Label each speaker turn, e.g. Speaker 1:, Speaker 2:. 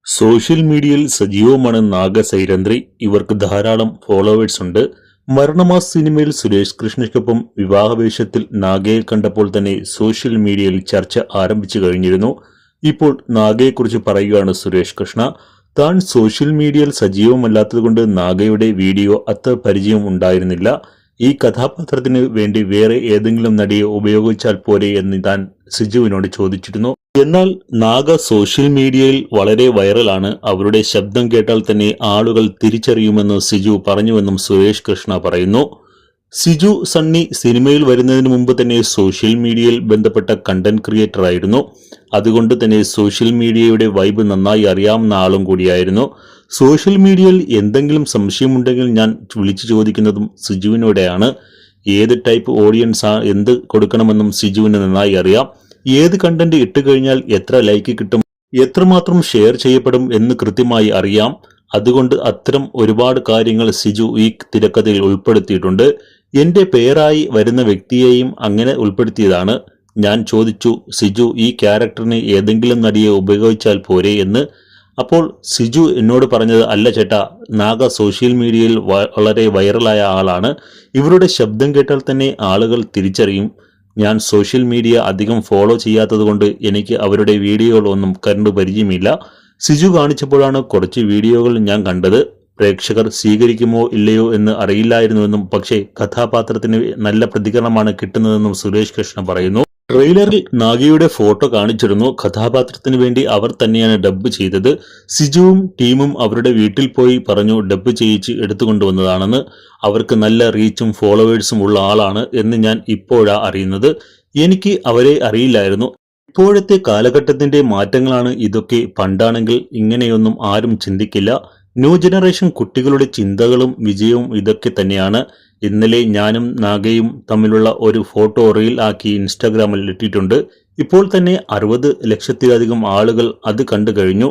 Speaker 1: Social മീഡിയയിൽ സജീവമാണ് നാഗ സൈരന്ധ്രി. ഇവർക്ക് ധാരാളം ഫോളോവേഴ്സ് ഉണ്ട്. മരണമാസ് സിനിമയിൽ സുരേഷ് കൃഷ്ണയ്ക്കൊപ്പം വിവാഹവേഷത്തിൽ നാഗയെ കണ്ടപ്പോൾ തന്നെ സോഷ്യൽ മീഡിയയിൽ ചർച്ച ആരംഭിച്ചു കഴിഞ്ഞിരുന്നു. ഇപ്പോൾ നാഗയെക്കുറിച്ച് പറയുകയാണ് സുരേഷ് കൃഷ്ണ. താൻ സോഷ്യൽ മീഡിയയിൽ സജീവമല്ലാത്തതുകൊണ്ട് നാഗയുടെ വീഡിയോ അത്ര പരിചയം ഉണ്ടായിരുന്നില്ല. ഈ കഥാപാത്രത്തിന് വേണ്ടി വേറെ ഏതെങ്കിലും നടിയെ ഉപയോഗിച്ചാൽ പോരെ എന്ന് താൻ സിജുവിനോട് ചോദിച്ചിരുന്നു. എന്നാൽ നാഗ സോഷ്യൽ മീഡിയയിൽ വളരെ വൈറലാണ്. അവരുടെ ശബ്ദം കേട്ടാൽ തന്നെ ആളുകൾ തിരിച്ചറിയുമെന്ന് സിജു പറഞ്ഞുവെന്നും സുരേഷ് കൃഷ്ണ പറയുന്നു. സിജു സണ്ണി സിനിമയിൽ വരുന്നതിന് മുമ്പ് തന്നെ സോഷ്യൽ മീഡിയയിൽ ബന്ധപ്പെട്ട കണ്ടന്റ് ക്രിയേറ്റർ ആയിരുന്നു. അതുകൊണ്ട് തന്നെ സോഷ്യൽ മീഡിയയുടെ വൈബ് നന്നായി അറിയാവുന്ന ആളും കൂടിയായിരുന്നു. സോഷ്യൽ മീഡിയയിൽ എന്തെങ്കിലും സംശയമുണ്ടെങ്കിൽ ഞാൻ വിളിച്ചു ചോദിക്കുന്നതും സിജുവിനോടെയാണ്. ഏത് ടൈപ്പ് ഓഡിയൻസ് എന്ത് കൊടുക്കണമെന്നും സിജുവിന് നന്നായി അറിയാം. ഏത് കണ്ടന്റ് ഇട്ട് കഴിഞ്ഞാൽ എത്ര ലൈക്ക് കിട്ടും, എത്രമാത്രം ഷെയർ ചെയ്യപ്പെടും എന്ന് കൃത്യമായി അറിയാം. അതുകൊണ്ട് അത്തരം ഒരുപാട് കാര്യങ്ങൾ സിജു ഈ തിരക്കഥയിൽ ഉൾപ്പെടുത്തിയിട്ടുണ്ട്. എന്റെ പേരായി വരുന്ന വ്യക്തിയെയും അങ്ങനെ ഉൾപ്പെടുത്തിയതാണ്. ഞാൻ ചോദിച്ചു, സിജു ഈ ക്യാരക്ടറിന് ഏതെങ്കിലും നടിയെ ഉപയോഗിച്ചാൽ പോരെ എന്ന്. അപ്പോൾ സിജു എന്നോട് പറഞ്ഞത്, അല്ല ചേട്ടാ, നാഗ സോഷ്യൽ മീഡിയയിൽ വളരെ വൈറലായ ആളാണ്. ഇവരുടെ ശബ്ദം കേട്ടാൽ തന്നെ ആളുകൾ തിരിച്ചറിയും. ഞാൻ സോഷ്യൽ മീഡിയ അധികം ഫോളോ ചെയ്യാത്തതുകൊണ്ട് എനിക്ക് അവരുടെ വീഡിയോകൾ ഒന്നും കണ്ടു പരിചയമില്ല. സിജു കാണിച്ചപ്പോഴാണ് കുറച്ച് വീഡിയോകൾ ഞാൻ കണ്ടത്. പ്രേക്ഷകർ സ്വീകരിക്കുമോ ഇല്ലയോ എന്ന് അറിയില്ലായിരുന്നുവെന്നും പക്ഷേ കഥാപാത്രത്തിന് നല്ല പ്രതികരണമാണ് കിട്ടുന്നതെന്നും സുരേഷ് കൃഷ്ണ പറയുന്നു. ട്രെയിലറിൽ നാഗയുടെ ഫോട്ടോ കാണിച്ചിരുന്നു. കഥാപാത്രത്തിന് വേണ്ടി അവർ തന്നെയാണ് ഡബ്ബ് ചെയ്തത്. സിജുവും ടീമും അവരുടെ വീട്ടിൽ പോയി പറഞ്ഞു ഡബ്ബ് ചെയ്യിച്ച് എടുത്തുകൊണ്ടുവന്നതാണെന്ന്. അവർക്ക് നല്ല റീച്ചും ഫോളോവേഴ്സും ഉള്ള ആളാണ് എന്ന് ഞാൻ ഇപ്പോഴാ അറിയുന്നത്. എനിക്ക് അവരെ അറിയില്ലായിരുന്നു. ഇപ്പോഴത്തെ കാലഘട്ടത്തിന്റെ മാറ്റങ്ങളാണ് ഇതൊക്കെ. പണ്ടാണെങ്കിൽ ഇങ്ങനെയൊന്നും ആരും ചിന്തിക്കില്ല. ന്യൂ ജനറേഷൻ കുട്ടികളുടെ ചിന്തകളും വിജയവും ഇതൊക്കെ തന്നെയാണ്. ഇന്നലെ ഞാനും നാഗയും തമ്മിലുള്ള ഒരു ഫോട്ടോ റീൽ ആക്കി ഇൻസ്റ്റാഗ്രാമിൽ ഇട്ടിട്ടുണ്ട്. ഇപ്പോൾ തന്നെ 60 ലക്ഷത്തിലധികം ആളുകൾ അത് കണ്ടു കഴിഞ്ഞു.